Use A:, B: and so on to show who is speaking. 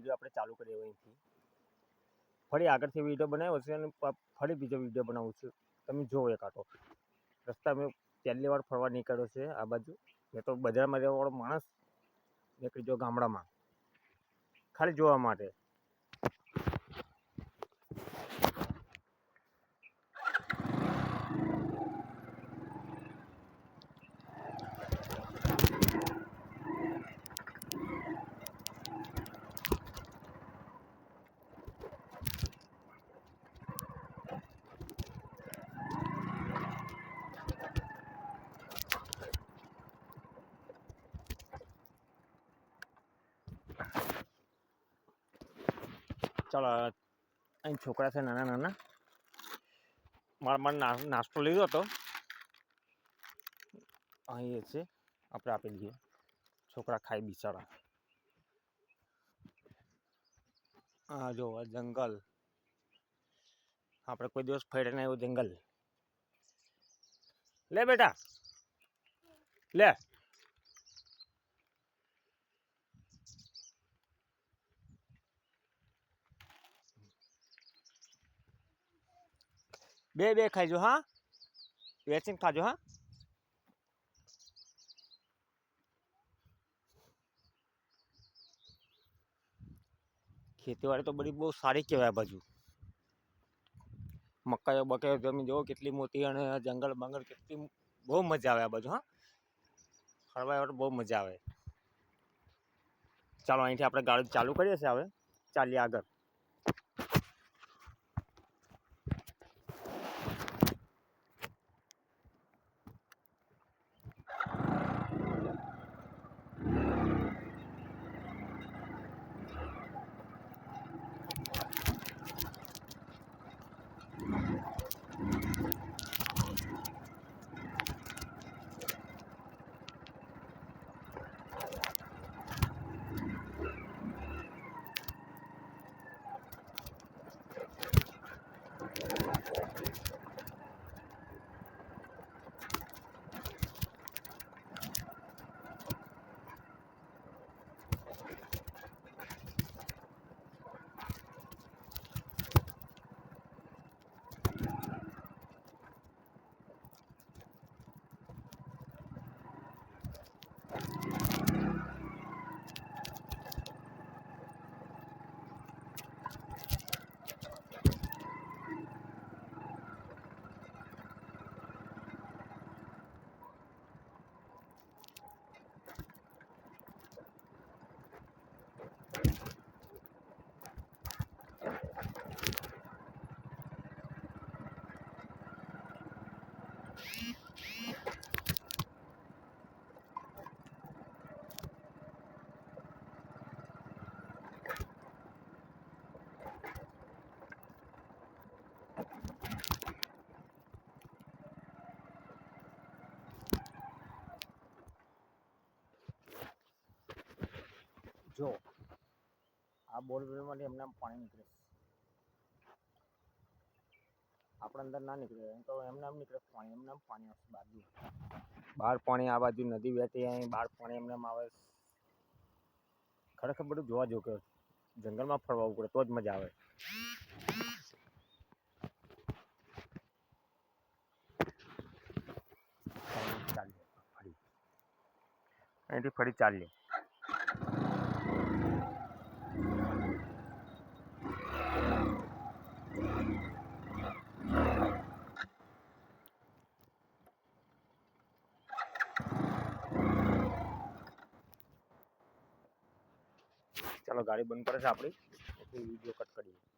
A: Video આપણે ચાલુ કરીએ અહીંથી. ફરી આગળથી વિડીયો બનાવ્યો છે અને ફરી બીજો વિડીયો બનાવું છું. તમે જુઓ એક આટો રસ્તા મેં પહેલી વાર ફરવા નીકળ્યો છે આ બાજુ. મેં તો બજારમાં રહેવાવાળો માણસ નીકળી ગયો ગામડામાં ખાલી જોવા માટે. ચાલો અહીં છોકરા છે નાના નાના. મારા નાસ્તો લીધો હતો અહીં છે આપણે આપી દઈએ. છોકરા ખાઈ બિચારા. હા જો જંગલ આપણે કોઈ દિવસ ફર્યા નહીં એવું જંગલ. લે બેટા લે. બે ખાઈજો હા, વેચીને ખાજો હા. ખેતીવાડી તો બધી બહુ સારી કહેવાય બાજુ. મકાઈઓ બકાઈઓ તમે જુઓ કેટલી મોટી અને જંગલ બંગલ કેટલી બહુ મજા આવે આ બાજુ હા. ફરવા બહુ મજા આવે. ચાલો અહીંથી આપણે ગાડી ચાલુ કરીએ છીએ. હવે ચાલીએ આગળ. જો આ બોરવેલમાંથી એમને પાણી નીકળે. આપણે અંદર ના નીકળે તો એમને નીકળે પાણી. એમને પાણી આવશે બાજુ બહાર પાણી આ બાજુ નદી વહેતી અહીં બહાર પાણી એમને આવે. ખરેખર બધું જોવા જેવું કે જંગલમાં ફરવા પડે તો જ મજા આવે. અહીંથી ફરી ચાલીએ. ચાલો ગાડી બંધ કરે છે આપણી. વિડીયો કટ કરીએ.